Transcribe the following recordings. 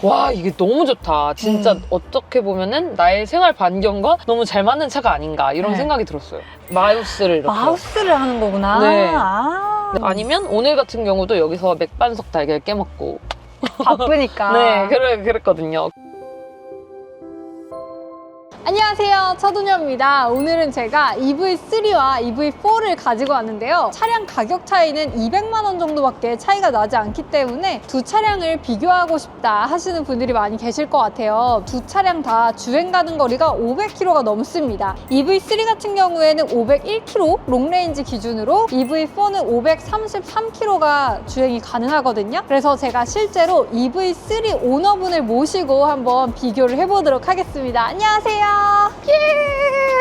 와, 이게 너무 좋다. 진짜 어떻게 보면은 나의 생활 반경과 너무 잘 맞는 차가 아닌가 이런 네. 생각이 들었어요. 마우스를 이렇게. 마우스를 하는 거구나. 네. 아. 아니면 오늘 같은 경우도 여기서 맥반석 달걀 깨먹고. 바쁘니까. 네, 그랬거든요. 안녕하세요, 차도녀입니다. 오늘은 제가 EV3와 EV4를 가지고 왔는데요. 차량 가격 차이는 200만 원 정도밖에 차이가 나지 않기 때문에 두 차량을 비교하고 싶다 하시는 분들이 많이 계실 것 같아요. 두 차량 다 주행 가는 거리가 500km가 넘습니다. EV3 같은 경우에는 501km 롱레인지 기준으로, EV4는 533km가 주행이 가능하거든요. 그래서 제가 실제로 EV3 오너분을 모시고 한번 비교를 해보도록 하겠습니다. 안녕하세요. 예,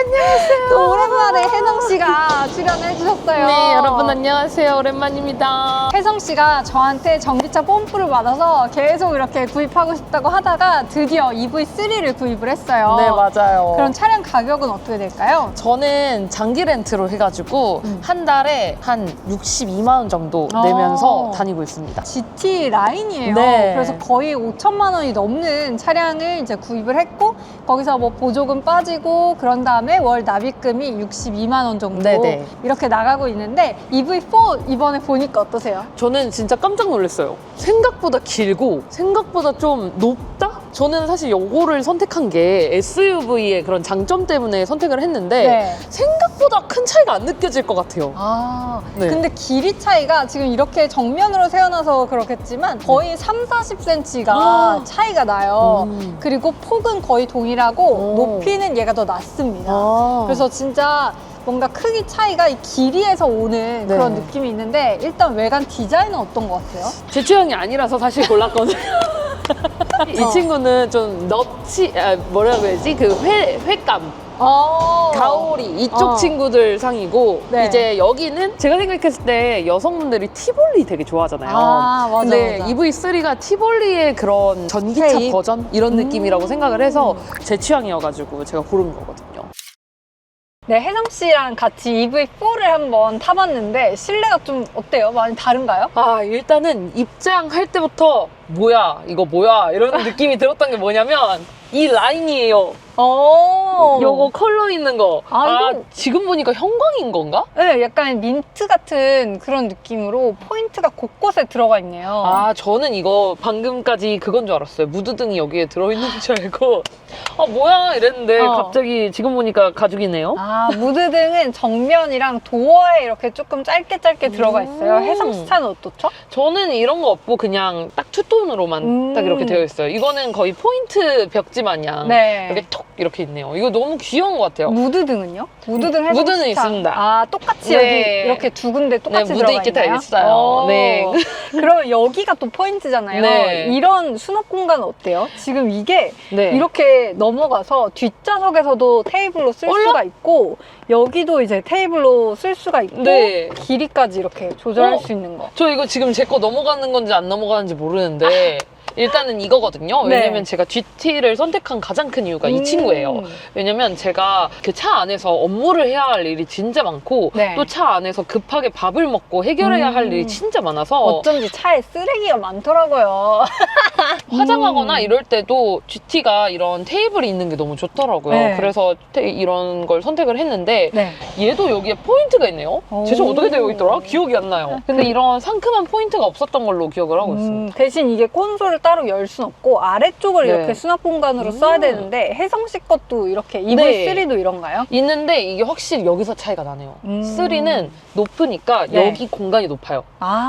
안녕하세요. 또 오랜만에 혜성씨가 출연을 해주셨어요. 네, 여러분 안녕하세요. 오랜만입니다. 혜성씨가 저한테 전기차 뽐뿌를 받아서 계속 이렇게 구입하고 싶다고 하다가 드디어 EV3를 구입을 했어요. 네, 맞아요. 그럼 차량 가격은 어떻게 될까요? 저는 장기 렌트로 해가지고 한 달에 한 62만 원 정도 내면서 다니고 있습니다. GT 라인이에요. 네. 그래서 거의 5천만 원이 넘는 차량을 이제 구입을 했고, 거기서 뭐 보조금 빠지고 그런 다음에 월 납입금이 62만 원 정도 네네. 이렇게 나가고 있는데, EV4 이번에 보니까 어떠세요? 저는 진짜 깜짝 놀랐어요. 생각보다 길고 생각보다 좀 높다? 저는 사실 요거를 선택한 게 SUV의 그런 장점 때문에 선택을 했는데 네. 생각보다 큰 차이가 안 느껴질 것 같아요. 아, 네. 근데 길이 차이가 지금 이렇게 정면으로 세워놔서 그렇겠지만 거의 30-40cm가 차이가 나요. 그리고 폭은 거의 동일하고 오. 높이는 얘가 더 낮습니다. 아. 그래서 진짜 뭔가 크기 차이가 이 길이에서 오는 네. 그런 느낌이 있는데, 일단 외관 디자인은 어떤 것 같아요? 제 취향이 아니라서 사실 골랐거든요. 이 친구는 좀 뭐라고 해야지? 그 횟감. 가오리 이쪽 친구들 상이고, 네. 이제 여기는 제가 생각했을 때 여성분들이 티볼리 되게 좋아하잖아요. 아, 맞아, 근데 맞아. EV3가 티볼리의 그런 전기차 쉐입? 버전 이런 느낌이라고 생각을 해서 제 취향이어가지고 제가 고른 거거든요. 네, 혜성 씨랑 같이 EV4를 한번 타봤는데 실내가 좀 어때요? 많이 다른가요? 아, 일단은 입장할 때부터 뭐야 이거 뭐야 이런 느낌이 들었던 게 뭐냐면 이 라인이에요. 요거 컬러 있는 거. 이거- 지금 보니까 형광인 건가? 네, 약간 민트 같은 그런 느낌으로 포인트가 곳곳에 들어가 있네요. 저는 이거 방금까지 그건 줄 알았어요. 무드등이 여기에 들어있는 줄 알고 뭐야 이랬는데 갑자기 지금 보니까 가죽이네요. 무드등은 정면이랑 도어에 이렇게 조금 짧게 들어가 있어요. 혜성 씨 차는 어떻죠? 저는 이런 거 없고 그냥 딱 투톤으로만 딱 이렇게 되어 있어요. 이거는 거의 포인트 벽지 마냥 네. 이렇게 톡 이렇게 있네요. 이거 너무 귀여운 것 같아요. 무드등은요? 무드등 혜성 무드는 씨 차. 있습니다. 똑같이 네. 여기 이렇게 두 군데 똑같이 네, 무드 들어가 있게 다 있나요? 있어요. 네. 그러면 여기가 또 포인트잖아요. 네. 이런 수납 공간은 어때요? 지금 이게 네. 이렇게 넘어가서 뒷좌석에서도 테이블로 쓸 수가 있고, 여기도 이제 테이블로 쓸 수가 있고, 네. 길이까지 이렇게 조절할 수 있는 거. 저 이거 지금 제 거 넘어가는 건지 안 넘어가는지 모르는데 일단은 이거거든요. 네. 왜냐면 제가 GT를 선택한 가장 큰 이유가 이 친구예요. 왜냐면 제가 그 차 안에서 업무를 해야 할 일이 진짜 많고 네. 또 차 안에서 급하게 밥을 먹고 해결해야 할 일이 진짜 많아서 어쩐지 차에 쓰레기가 많더라고요. 화장하거나 이럴 때도 GT가 이런 테이블이 있는 게 너무 좋더라고요. 네. 그래서 이런 걸 선택을 했는데 네. 얘도 여기에 포인트가 있네요. 제가 오. 어떻게 되어 있더라? 기억이 안 나요. 근데 이런 상큼한 포인트가 없었던 걸로 기억을 하고 있습니다. 대신 이게 콘솔을 따로 열 순 없고 아래쪽을 네. 이렇게 수납 공간으로 써야 되는데, 혜성 씨 것도 이렇게 EV3도 이런가요? 있는데 이게 확실히 여기서 차이가 나네요. 3는 높으니까 네. 여기 공간이 높아요.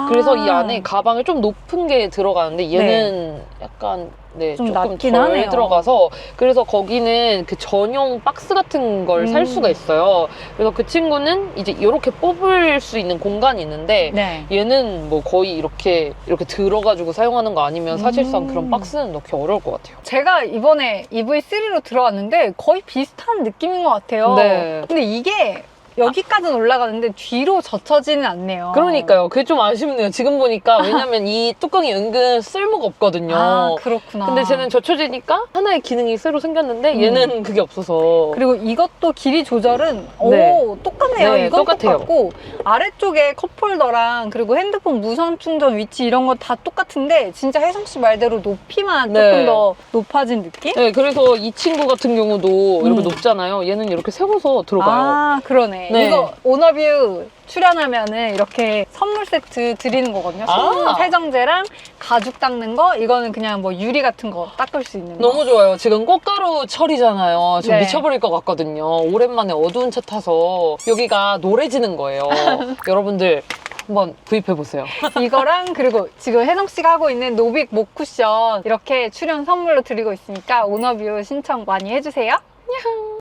그래서 이 안에 가방을 좀 높은 게 들어가는데 얘는 약간 좀 조금 낮긴 덜 하네요. 들어가서, 그래서 거기는 그 전용 박스 같은 걸 살 수가 있어요. 그래서 그 친구는 이제 이렇게 뽑을 수 있는 공간이 있는데 네. 얘는 뭐 거의 이렇게 들어가지고 사용하는 거 아니면 사실상 그런 박스는 넣기 어려울 것 같아요. 제가 이번에 EV3로 들어왔는데 거의 비슷한 느낌인 것 같아요. 네. 근데 이게 여기까지는 올라가는데 뒤로 젖혀지는 않네요. 그러니까요. 그게 좀 아쉽네요. 지금 보니까. 왜냐면 이 뚜껑이 은근 쓸모가 없거든요. 아, 그렇구나. 근데 쟤는 젖혀지니까 하나의 기능이 새로 생겼는데 얘는 그게 없어서. 그리고 이것도 길이 조절은 네. 오, 똑같네요. 네, 이건 똑같아요. 똑같고 아래쪽에 컵홀더랑 그리고 핸드폰 무선 충전 위치 이런 거 다 똑같은데 진짜 혜성 씨 말대로 높이만 네. 조금 더 높아진 느낌? 네, 그래서 이 친구 같은 경우도 이렇게 높잖아요. 얘는 이렇게 세워서 들어가요. 아, 그러네. 네. 이거 오너뷰 출연하면은 이렇게 선물 세트 드리는 거거든요. 손 아. 세정제랑 가죽 닦는 거, 이거는 그냥 뭐 유리 같은 거 닦을 수 있는 거. 너무 좋아요. 지금 꽃가루 철이잖아요. 저 네. 미쳐버릴 것 같거든요. 오랜만에 어두운 차 타서 여기가 노래지는 거예요. 여러분들 한번 구입해보세요. 이거랑 그리고 지금 혜성 씨가 하고 있는 노빅 목 쿠션 이렇게 출연 선물로 드리고 있으니까 오너뷰 신청 많이 해주세요.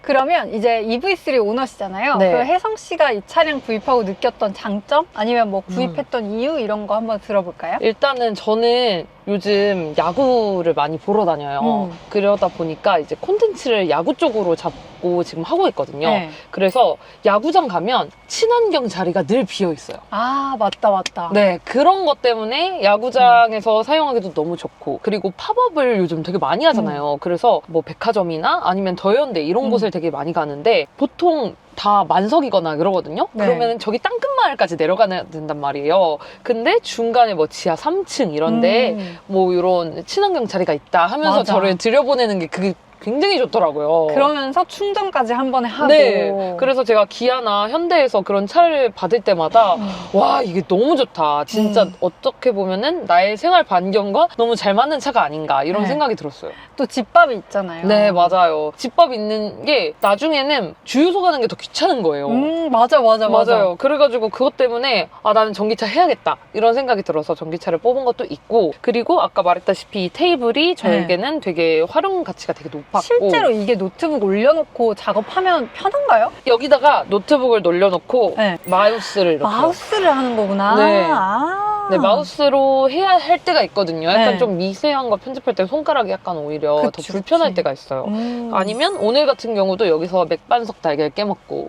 그러면 이제 EV3 오너시잖아요. 네. 그 혜성 씨가 이 차량 구입하고 느꼈던 장점? 아니면 뭐 구입했던 이유 이런 거 한번 들어볼까요? 일단은 저는 요즘 야구를 많이 보러 다녀요. 그러다 보니까 이제 콘텐츠를 야구 쪽으로 잡고 지금 하고 있거든요. 네. 그래서 야구장 가면 친환경 자리가 늘 비어 있어요. 아, 맞다. 네, 그런 것 때문에 야구장에서 사용하기도 너무 좋고, 그리고 팝업을 요즘 되게 많이 하잖아요. 그래서 뭐 백화점이나 아니면 더현대 이런 곳을 되게 많이 가는데 보통 다 만석이거나 그러거든요. 네. 그러면은 저기 땅끝마을까지 내려가야 된단 말이에요. 근데 중간에 뭐 지하 3층 이런데 뭐 이런 친환경 자리가 있다 하면서 맞아. 저를 들여보내는 게 그게 굉장히 좋더라고요. 그러면서 충전까지 한 번에 하고. 네. 그래서 제가 기아나 현대에서 그런 차를 받을 때마다 와, 이게 너무 좋다. 진짜 어떻게 보면은 나의 생활 반경과 너무 잘 맞는 차가 아닌가 이런 네. 생각이 들었어요. 또 집밥이 있잖아요. 네, 맞아요. 집밥 있는 게 나중에는 주유소 가는 게 더 귀찮은 거예요. 맞아. 맞아요. 그래가지고 그것 때문에 아, 나는 전기차 해야겠다 이런 생각이 들어서 전기차를 뽑은 것도 있고, 그리고 아까 말했다시피 이 테이블이 저에게는 되게 활용 가치가 되게 높았고, 실제로 이게 노트북 올려놓고 작업하면 편한가요? 여기다가 노트북을 놀려놓고 네. 마우스를 이렇게 마우스를 하는 거구나. 네. 아. 네, 마우스로 해야 할 때가 있거든요. 약간 네. 좀 미세한 거 편집할 때 손가락이 약간 오히려 그치, 더 불편할 그치. 때가 있어요. 아니면 오늘 같은 경우도 여기서 맥반석 달걀 깨먹고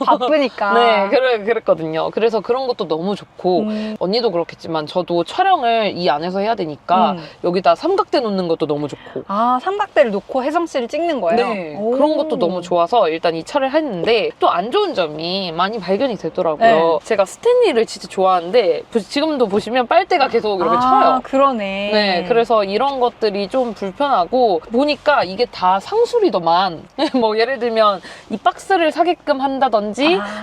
바쁘니까. 네, 그랬거든요. 그래서 그런 것도 너무 좋고, 언니도 그렇겠지만 저도 촬영을 이 안에서 해야 되니까 여기다 삼각대 놓는 것도 너무 좋고. 아, 삼각대를 놓고 혜성 씨를 찍는 거예요? 네, 오. 그런 것도 너무 좋아서 일단 이 차를 했는데 또 안 좋은 점이 많이 발견이 되더라고요. 네. 제가 스탠리를 진짜 좋아하는데 지금도 보시면 빨대가 계속 이렇게 아, 쳐요. 그러네. 네, 그래서 이런 것들이 좀 불편하고, 보니까 이게 다 상술이더만. 뭐 예를 들면 이 박스를 사게끔 한다든지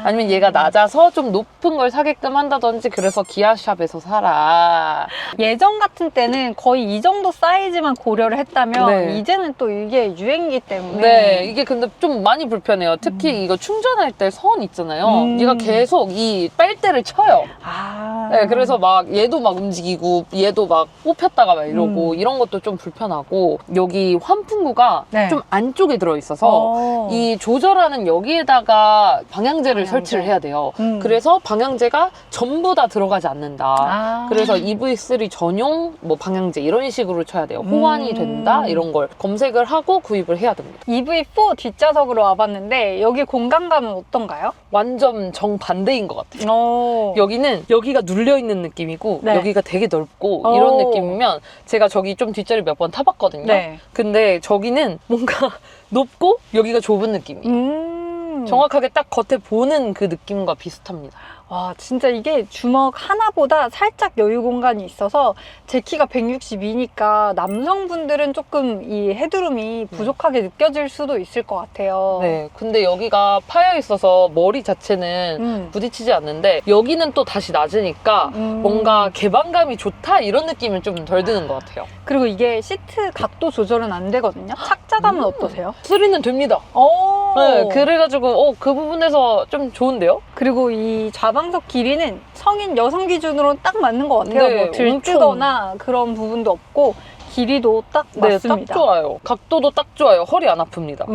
아니면 얘가 낮아서 좀 높은 걸 사게끔 한다든지, 그래서 기아샵에서 사라. 예전 같은 때는 거의 이 정도 사이즈만 고려를 했다면 네. 이제는 또 이게 유행이기 때문에 네, 이게 근데 좀 많이 불편해요. 특히 이거 충전할 때 선 있잖아요. 얘가 계속 이 빨대를 쳐요. 아. 네, 그래서 막 얘도 막 움직이고 얘도 막 뽑혔다가 막 이러고 이런 것도 좀 불편하고, 여기 환풍구가 네. 좀 안쪽에 들어있어서 이 조절하는 여기에다가 방향제를 설치를 해야 돼요. 그래서 방향제가 전부 다 들어가지 않는다. 아. 그래서 EV3 전용 뭐 방향제 이런 식으로 쳐야 돼요. 호환이 된다 이런 걸 검색을 하고 구입을 해야 됩니다. EV4 뒷좌석으로 와봤는데 여기 공간감은 어떤가요? 완전 정반대인 것 같아요. 오. 여기는 여기가 눌려있는 느낌이고 네. 여기가 되게 넓고 오. 이런 느낌이면, 제가 저기 좀 뒷자리 몇 번 타봤거든요. 네. 근데 저기는 뭔가 높고 여기가 좁은 느낌이에요. 정확하게 딱 겉에 보는 그 느낌과 비슷합니다. 와, 진짜 이게 주먹 하나보다 살짝 여유 공간이 있어서 제 키가 162니까 남성분들은 조금 이 헤드룸이 부족하게 느껴질 수도 있을 것 같아요. 네, 근데 여기가 파여 있어서 머리 자체는 부딪히지 않는데 여기는 또 다시 낮으니까 뭔가 개방감이 좋다 이런 느낌은 좀 덜 드는 것 같아요. 그리고 이게 시트 각도 조절은 안 되거든요. 착자감은 어떠세요? 3는 됩니다. 오. 네, 그래가지고 그 부분에서 좀 좋은데요? 그리고 이 좌방석 길이는 성인 여성 기준으로는 딱 맞는 것 같아요. 네, 뭐 들뜨거나 그런 부분도 없고 길이도 딱 네, 맞습니다. 딱 좋아요. 각도도 딱 좋아요. 허리 안 아픕니다.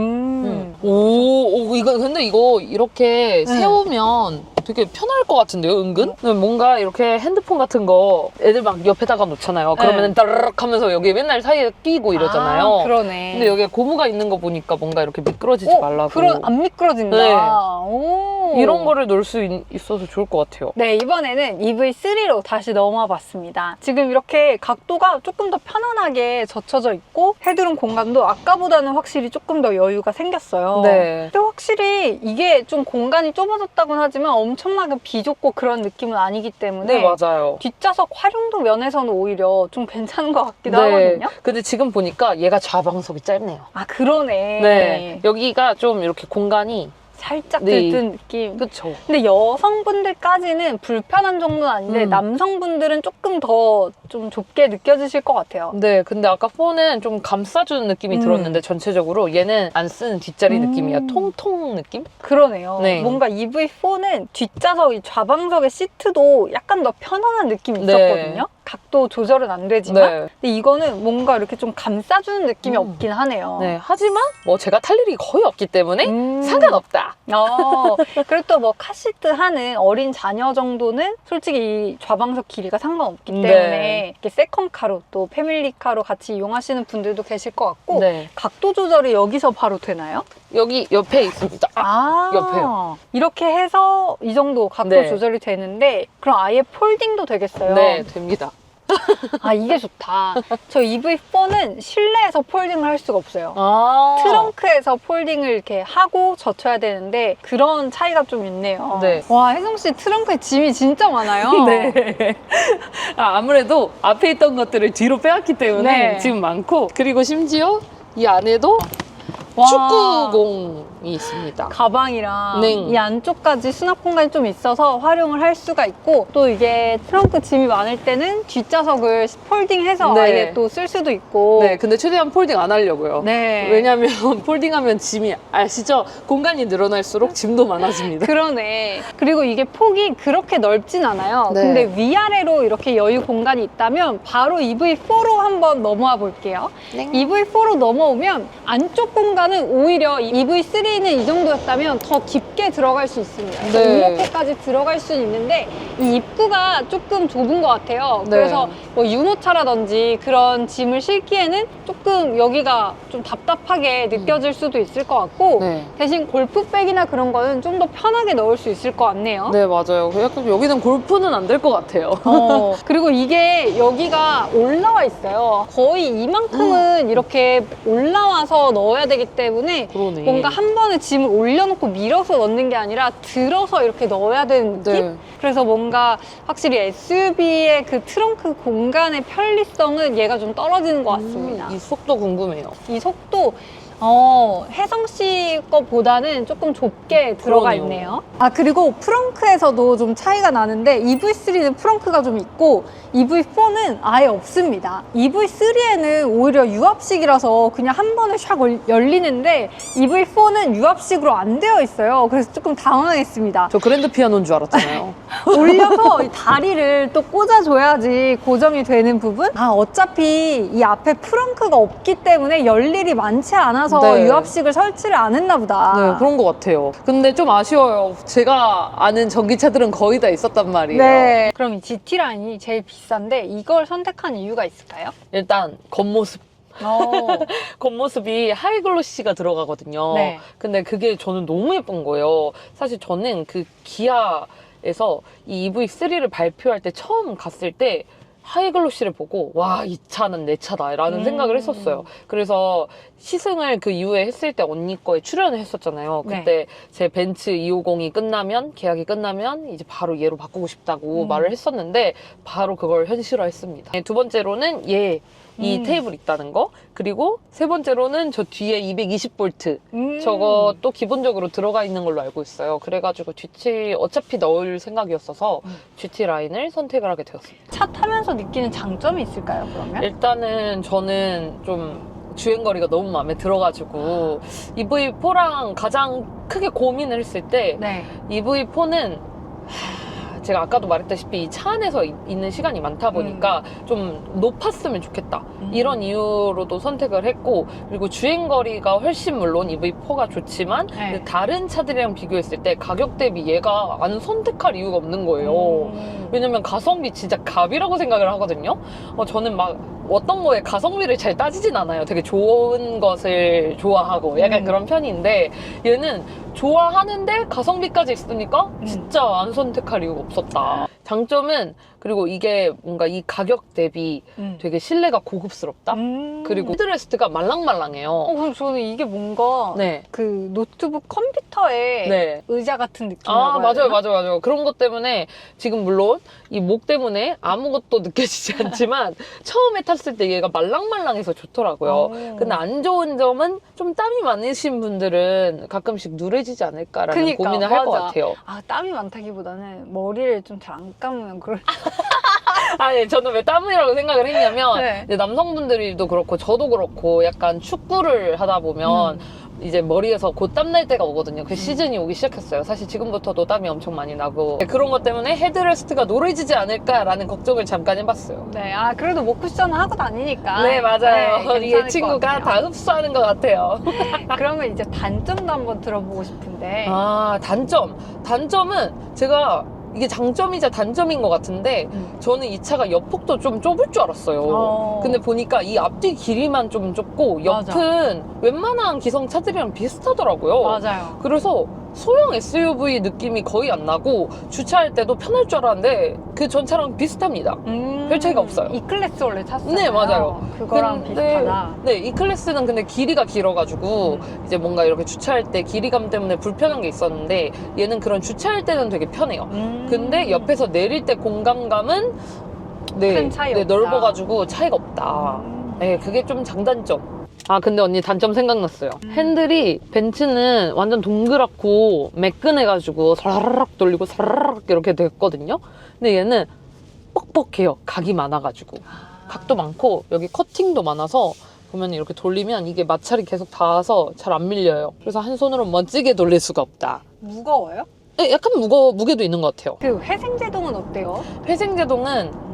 오, 이거 근데 이거 이렇게 세우면 되게 편할 것 같은데요, 은근? 뭔가 이렇게 핸드폰 같은 거 애들 막 옆에다가 놓잖아요. 그러면은 따르륵 하면서 여기 맨날 사이에 끼고 이러잖아요. 아, 그러네. 근데 여기에 고무가 있는 거 보니까 뭔가 이렇게 미끄러지지 말라고. 안 미끄러진다. 네. 오. 이런 거를 넣을 수 있어서 좋을 것 같아요. 네, 이번에는 EV3로 다시 넘어와 봤습니다. 지금 이렇게 각도가 조금 더 편안하게 젖혀져 있고 헤드룸 공간도 아까보다는 확실히 조금 더 여유가 생겼어요. 네. 근데 확실히 이게 좀 공간이 좁아졌다고는 하지만 엄청나게 비좁고 그런 느낌은 아니기 때문에 네, 맞아요. 뒷좌석 활용도 면에서는 오히려 좀 괜찮은 것 같기도 네. 하거든요. 근데 지금 보니까 얘가 좌방석이 짧네요. 아, 그러네. 네. 여기가 좀 이렇게 공간이 살짝 네. 들뜬 느낌. 그쵸. 근데 여성분들까지는 불편한 정도는 아닌데 남성분들은 조금 더 좀 좁게 느껴지실 것 같아요. 네, 근데 아까 4는 좀 감싸주는 느낌이 들었는데 전체적으로 얘는 안 쓰는 뒷자리 느낌이야. 통통 느낌? 그러네요. 네. 뭔가 EV4는 뒷좌석, 이 좌방석의 시트도 약간 더 편안한 느낌이 있었거든요. 네. 각도 조절은 안 되지만 네. 근데 이거는 뭔가 이렇게 좀 감싸주는 느낌이 없긴 하네요. 네, 하지만 뭐 제가 탈 일이 거의 없기 때문에 상관없다. 그리고 또 뭐 카시트 하는 어린 자녀 정도는 솔직히 이 좌방석 길이가 상관없기 때문에 네. 이렇게 세컨카로 또 패밀리카로 같이 이용하시는 분들도 계실 것 같고 네. 각도 조절이 여기서 바로 되나요? 여기 옆에 있습니다. 옆에요. 이렇게 해서 이 정도 각도 네. 조절이 되는데 그럼 아예 폴딩도 되겠어요? 네, 됩니다. 아, 이게 좋다. 저 EV4는 실내에서 폴딩을 할 수가 없어요. 아. 트렁크에서 폴딩을 이렇게 하고 젖혀야 되는데 그런 차이가 좀 있네요. 네. 와, 혜성씨 트렁크에 짐이 진짜 많아요. 네. 아무래도 앞에 있던 것들을 뒤로 빼왔기 때문에 네. 지금 많고, 그리고 심지어 이 안에도 와. 축구공이 있습니다. 가방이랑 네. 이 안쪽까지 수납 공간이 좀 있어서 활용을 할 수가 있고 또 이게 트렁크 짐이 많을 때는 뒷좌석을 폴딩해서 네. 아예 또 쓸 수도 있고 네, 근데 최대한 폴딩 안 하려고요. 네. 왜냐면 폴딩하면 짐이, 아시죠? 공간이 늘어날수록 짐도 많아집니다. 그러네. 그리고 이게 폭이 그렇게 넓진 않아요. 네. 근데 위아래로 이렇게 여유 공간이 있다면 바로 EV4로 한번 넘어와 볼게요. 네. EV4로 넘어오면 안쪽 공간은 오히려 EV3는 이 정도였다면 더 깊게 들어갈 수 있습니다. 네. 이렇게까지 들어갈 수는 있는데 이 입구가 조금 좁은 것 같아요. 네. 그래서 뭐 유모차라든지 그런 짐을 싣기에는 조금 여기가 좀 답답하게 느껴질 수도 있을 것 같고 네. 대신 골프백이나 그런 거는 좀 더 편하게 넣을 수 있을 것 같네요. 네, 맞아요. 약간 여기는 골프는 안 될 것 같아요. 그리고 이게 여기가 올라와 있어요. 거의 이만큼은 이렇게 올라와서 넣어야 되기 때문에 그러네. 뭔가 한 번에 짐을 올려놓고 밀어서 넣는 게 아니라 들어서 이렇게 넣어야 되는 느낌? 네. 그래서 뭔가 확실히 SUV의 그 트렁크 공간의 편리성은 얘가 좀 떨어지는 것 같습니다. 이 속도 궁금해요. 이 속도 혜성 씨 거보다는 조금 좁게 들어가 그러네요. 있네요. 아, 그리고 프렁크에서도 좀 차이가 나는데 EV3는 프렁크가 좀 있고 EV4는 아예 없습니다. EV3에는 오히려 유압식이라서 그냥 한 번에 샥 열리는데 EV4는 유압식으로 안 되어 있어요. 그래서 조금 당황했습니다. 저 그랜드 피아노인 줄 알았잖아요. 올려서 이 다리를 또 꽂아줘야지 고정이 되는 부분? 아, 어차피 이 앞에 프렁크가 없기 때문에 열 일이 많지 않아서 네. 유압식을 설치를 안 했나 보다. 네, 그런 것 같아요. 근데 좀 아쉬워요. 제가 아는 전기차들은 거의 다 있었단 말이에요. 네. 그럼 이 GT 라인이 제일 비싼데 이걸 선택한 이유가 있을까요? 일단 겉모습. 어. 겉모습이 하이글로시가 들어가거든요. 네. 근데 그게 저는 너무 예쁜 거예요. 사실 저는 그 기아에서 이 EV3를 발표할 때 처음 갔을 때 하이글로시를 보고 와, 이 차는 내 차다 라는 생각을 했었어요. 그래서 시승을 그 이후에 했을 때 언니 거에 출연을 했었잖아요. 그때 제 벤츠 250이 끝나면, 계약이 끝나면 이제 바로 얘로 바꾸고 싶다고 말을 했었는데 바로 그걸 현실화했습니다. 두 번째로는 이 테이블 있다는 거, 그리고 세 번째로는 저 뒤에 220V 저거 또 기본적으로 들어가 있는 걸로 알고 있어요. 그래가지고 GT 어차피 넣을 생각이었어서 GT 라인을 선택을 하게 되었습니다. 차 타면서 느끼는 장점이 있을까요, 그러면? 일단은 저는 좀 주행거리가 너무 마음에 들어가지고 EV4랑 가장 크게 고민을 했을 때 네. EV4는 제가 아까도 말했다시피 이 차 안에서 있는 시간이 많다 보니까 좀 높았으면 좋겠다. 이런 이유로도 선택을 했고, 그리고 주행거리가 훨씬 물론 EV4가 좋지만 네. 다른 차들이랑 비교했을 때 가격 대비 얘가 안 선택할 이유가 없는 거예요. 왜냐면 가성비 진짜 갑이라고 생각을 하거든요. 저는 막 어떤 거에 가성비를 잘 따지진 않아요. 되게 좋은 것을 좋아하고 약간 그런 편인데, 얘는 좋아하는데 가성비까지 있으니까 진짜 안 선택할 이유가 없었다. 장점은, 그리고 이게 뭔가 이 가격 대비 되게 실내가 고급스럽다. 그리고 헤드레스트가 말랑말랑해요. 그럼 저는 이게 뭔가 네. 그 노트북 컴퓨터의 네. 의자 같은 느낌이라고 아, 해야 맞아요, 되나? 맞아요. 그런 것 때문에 지금 물론 이 목 때문에 아무것도 느껴지지 않지만 처음에 탔을 때 얘가 말랑말랑해서 좋더라고요. 근데 안 좋은 점은 좀 땀이 많으신 분들은 가끔씩 누래지지 않을까라는 그러니까, 고민을 할 것 맞아. 같아요. 아, 땀이 많다기보다는 머리를 좀 잘 안 감으면 그럴 아니, 저는 왜 땀이라고 생각을 했냐면 네. 이제 남성분들도 그렇고 저도 그렇고 약간 축구를 하다 보면 이제 머리에서 곧 땀 날 때가 오거든요. 그 시즌이 오기 시작했어요. 사실 지금부터도 땀이 엄청 많이 나고 그런 것 때문에 헤드레스트가 노래지지 않을까라는 걱정을 잠깐 해봤어요. 네, 아 그래도 뭐 쿠션은 하고 다니니까. 네, 맞아요. 네, 이 괜찮을 친구가 것 다 같아요. 흡수하는 것 같아요. 그러면 이제 단점도 한번 들어보고 싶은데. 아, 단점은 제가 이게 장점이자 단점인 것 같은데 저는 이 차가 옆폭도 좀 좁을 줄 알았어요. 근데 보니까 이 앞뒤 길이만 좀 좁고 옆은 웬만한 기성차들이랑 비슷하더라고요. 맞아요. 그래서 소형 SUV 느낌이 거의 안 나고 주차할 때도 편할 줄 알았는데 그 전 차랑 비슷합니다. 별 차이가 없어요. 이 클래스 원래 탔어요. 네, 맞아요. 그거랑 비슷하다. 네, 이 클래스는 근데 길이가 길어가지고 이제 뭔가 이렇게 주차할 때 길이감 때문에 불편한 게 있었는데 얘는 그런 주차할 때는 되게 편해요. 근데 옆에서 내릴 때 공간감은 큰 차이 없다. 넓어가지고 차이가 없다. 네, 그게 좀 장단점. 아, 근데 언니 단점 생각났어요. 핸들이 벤츠는 완전 동그랗고 매끈해가지고 사라락 돌리고 사라락 이렇게 됐거든요. 근데 얘는 뻑뻑해요. 각이 많아가지고. 각도 많고 여기 커팅도 많아서 보면 이렇게 돌리면 이게 마찰이 계속 닿아서 잘 안 밀려요. 그래서 한 손으로 멋지게 돌릴 수가 없다. 무거워요? 네, 약간 무게도 있는 것 같아요. 그 회생제동은 어때요? 회생제동은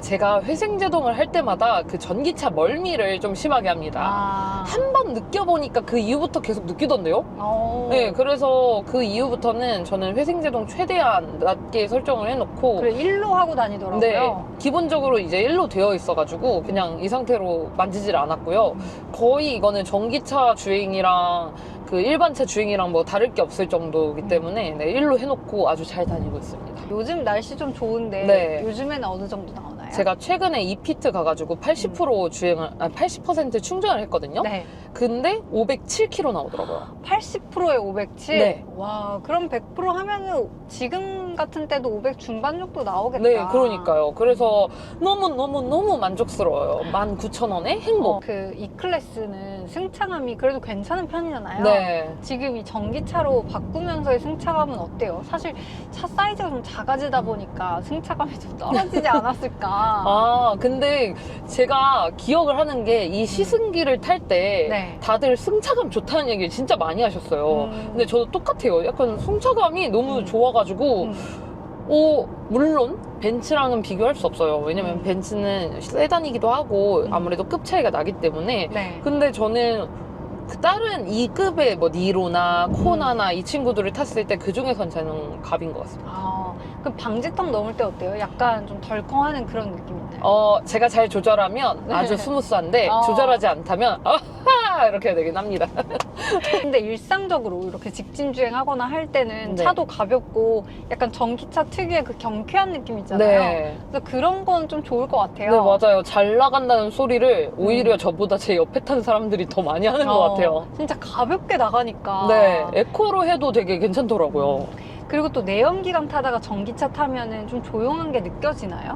제가 회생제동을 할 때마다 그 전기차 멀미를 좀 심하게 합니다. 한 번 느껴보니까 그 이후부터 계속 느끼던데요? 네, 그래서 그 이후부터는 저는 회생제동 최대한 낮게 설정을 해놓고 그래, 1로 하고 다니더라고요. 네, 기본적으로 이제 1로 되어 있어가지고 그냥 이 상태로 만지질 않았고요. 거의 이거는 전기차 주행이랑 그 일반차 주행이랑 뭐 다를 게 없을 정도이기 때문에 네, 1로 해놓고 아주 잘 다니고 있습니다. 요즘 날씨 좀 좋은데 네. 요즘에는 어느 정도 나오나요? 제가 최근에 이피트 가가지고 80% 주행을, 80% 충전을 했거든요. 네. 근데 507km 나오더라고요. 80%에 507? 네. 와, 그럼 100% 하면은 지금 같은 때도 500 중반 정도 나오겠다. 네, 그러니까요. 그래서 너무 만족스러워요. 19,000원에 행복. 그 E-클래스는 승차감이 그래도 괜찮은 편이잖아요. 네. 지금 이 전기차로 바꾸면서의 승차감은 어때요? 사실 차 사이즈가 좀 작아지다 보니까 승차감이 좀 떨어지지 않았을까. 근데 제가 기억을 하는 게 이 시승기를 탈 때 네. 다들 승차감 좋다는 얘기를 진짜 많이 하셨어요. 근데 저도 똑같아요. 약간 승차감이 너무 좋아가지고 물론 벤츠랑은 비교할 수 없어요. 왜냐면 벤츠는 세단이기도 하고 아무래도 급 차이가 나기 때문에. 네. 근데 저는 그 다른 2급의 뭐 니로나 코나나 이 친구들을 탔을 때 그 중에선 저는 갑인 것 같습니다. 그럼 방지턱 넘을 때 어때요? 약간 좀 덜컹하는 그런 느낌 있나요? 제가 잘 조절하면 아주 스무스한데 조절하지 않다면 아하 이렇게 되긴 합니다. 근데 일상적으로 이렇게 직진 주행하거나 할 때는 네. 차도 가볍고 약간 전기차 특유의 그 경쾌한 느낌 있잖아요. 네. 그래서 그런 건 좀 좋을 것 같아요. 네, 맞아요. 잘 나간다는 소리를 오히려 저보다 제 옆에 탄 사람들이 더 많이 하는 것 같아요. 진짜 가볍게 나가니까. 네, 에코로 해도 되게 괜찮더라고요. 그리고 또 내연기관 타다가 전기차 타면은 좀 조용한 게 느껴지나요?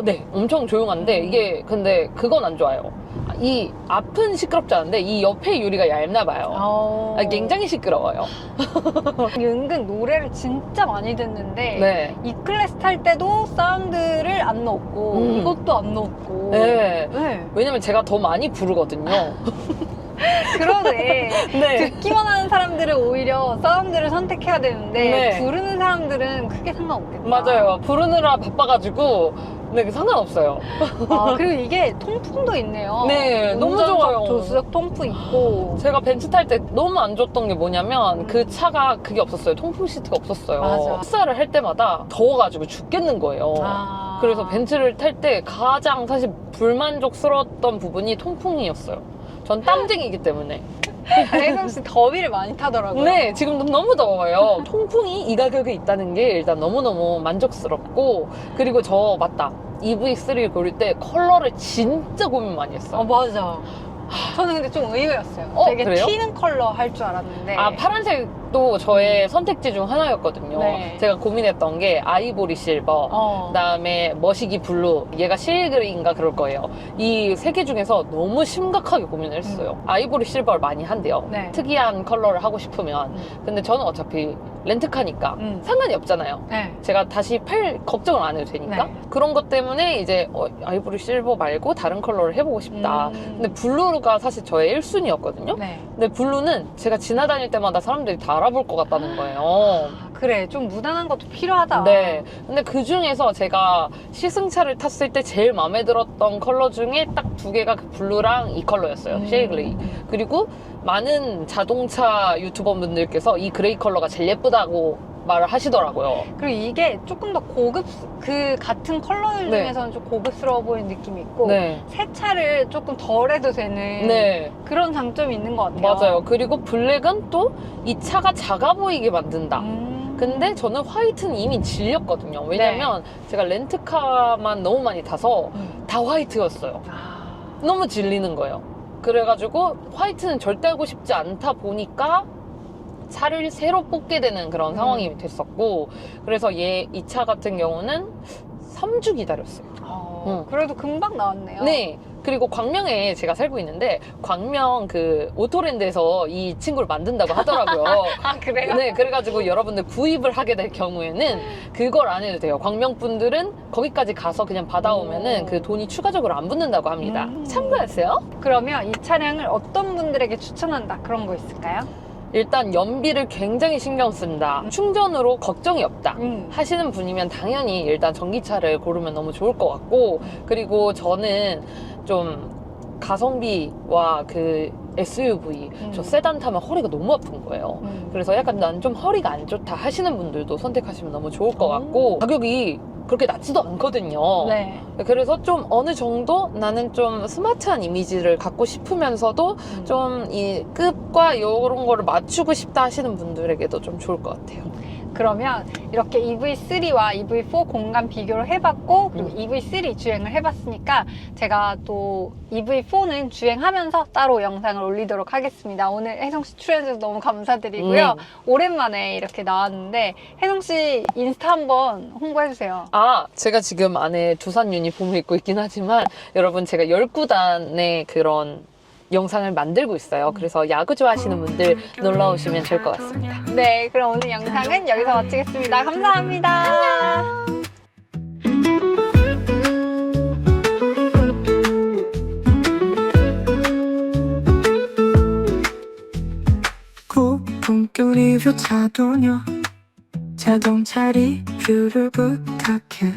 네, 엄청 조용한데 이게 근데 그건 안 좋아요. 이 앞은 시끄럽지 않은데 이 옆에 유리가 얇나 봐요. 굉장히 시끄러워요. 은근 노래를 진짜 많이 듣는데 네. 이 클래스 탈 때도 사운드를 안 넣었고 이것도 안 넣었고. 네. 네. 왜냐면 제가 더 많이 부르거든요. 그러네. 네. 듣기만 하는 사람들은 오히려 사운드를 선택해야 되는데 네. 부르는 사람들은 크게 상관없겠다. 맞아요. 부르느라 바빠가지고 네, 상관없어요. 그리고 이게 통풍도 있네요. 네, 너무 운전석 좋아요. 조수석 통풍 있고. 제가 벤츠 탈 때 너무 안 좋았던 게 뭐냐면 그 차가 그게 없었어요. 통풍 시트가 없었어요. 맞아. 흡사를 할 때마다 더워가지고 죽겠는 거예요. 그래서 벤츠를 탈 때 가장 사실 불만족스러웠던 부분이 통풍이었어요. 전 땀쟁이기 때문에. 혜성 씨 더위를 많이 타더라고요. 네, 지금 너무 더워요. 통풍이 이 가격에 있다는 게 일단 너무너무 만족스럽고, 그리고 저 맞다. EV3를 고를 때 컬러를 진짜 고민 많이 했어요. 맞아. 저는 근데 좀 의외였어요. 되게 그래요? 튀는 컬러 할 줄 알았는데. 파란색도 저의 선택지 중 하나였거든요. 네. 제가 고민했던 게 아이보리 실버, 그다음에 머시기 블루, 얘가 실그레이인가 그럴 거예요. 이 세 개 중에서 너무 심각하게 고민을 했어요. 아이보리 실버를 많이 한대요. 네. 특이한 컬러를 하고 싶으면. 근데 저는 어차피 렌트카니까 상관이 없잖아요. 네. 제가 다시 팔 걱정을 안 해도 되니까. 네. 그런 것 때문에 이제 아이보리 실버 말고 다른 컬러를 해보고 싶다. 근데 블루가 사실 저의 1순위였거든요. 네. 근데 블루는 제가 지나다닐 때마다 사람들이 다 알아볼 것 같다는 거예요. 그래, 좀 무난한 것도 필요하다. 네. 근데 그 중에서 제가 시승차를 탔을 때 제일 마음에 들었던 컬러 중에 딱 두 개가 그 블루랑 이 컬러였어요. 쉐이 그레이. 그리고 많은 자동차 유튜버 분들께서 이 그레이 컬러가 제일 예쁘다고 말을 하시더라고요. 그리고 이게 조금 더 그 같은 컬러들 네. 중에서는 좀 고급스러워 보이는 느낌이 있고 네. 세차를 조금 덜 해도 되는 네. 그런 장점이 있는 것 같아요. 맞아요. 그리고 블랙은 또 이 차가 작아 보이게 만든다. 근데 저는 화이트는 이미 질렸거든요. 왜냐면 제가 렌트카만 너무 많이 타서 다 화이트였어요. 너무 질리는 거예요. 그래가지고 화이트는 절대 하고 싶지 않다 보니까 차를 새로 뽑게 되는 그런 상황이 됐었고, 그래서 이 차 같은 경우는 3주 기다렸어요. 그래도 금방 나왔네요. 네. 그리고 광명에 제가 살고 있는데 광명 그 오토랜드에서 이 친구를 만든다고 하더라고요. 그래요? 네, 그래가지고 여러분들 구입을 하게 될 경우에는 그걸 안 해도 돼요. 광명 분들은 거기까지 가서 그냥 받아오면은 그 돈이 추가적으로 안 붙는다고 합니다. 참고하세요. 그러면 이 차량을 어떤 분들에게 추천한다 그런 거 있을까요? 일단 연비를 굉장히 신경 씁니다. 충전으로 걱정이 없다 하시는 분이면 당연히 일단 전기차를 고르면 너무 좋을 것 같고, 그리고 저는 좀 가성비와 그 SUV, 저 세단 타면 허리가 너무 아픈 거예요. 그래서 약간 난 좀 허리가 안 좋다 하시는 분들도 선택하시면 너무 좋을 것 같고, 가격이 그렇게 낮지도 않거든요. 네. 그래서 좀 어느 정도 나는 좀 스마트한 이미지를 갖고 싶으면서도 좀 이 급과 이런 거를 맞추고 싶다 하시는 분들에게도 좀 좋을 것 같아요. 그러면 이렇게 EV3와 EV4 공간 비교를 해봤고, 그리고 EV3 주행을 해봤으니까 제가 또 EV4는 주행하면서 따로 영상을 올리도록 하겠습니다. 오늘 혜성씨 출연해주셔서 너무 감사드리고요. 오랜만에 이렇게 나왔는데 혜성씨 인스타 한번 홍보해주세요. 제가 지금 안에 두산 유니폼을 입고 있긴 하지만 여러분, 제가 10구단의 그런 영상을 만들고 있어요. 그래서 야구 좋아하시는 분들 놀러 오시면 좋을 것 같습니다. 네, 그럼 오늘 영상은 여기서 마치겠습니다. 감사합니다. 고품격 리뷰 차도녀 자동차 리뷰를 부탁해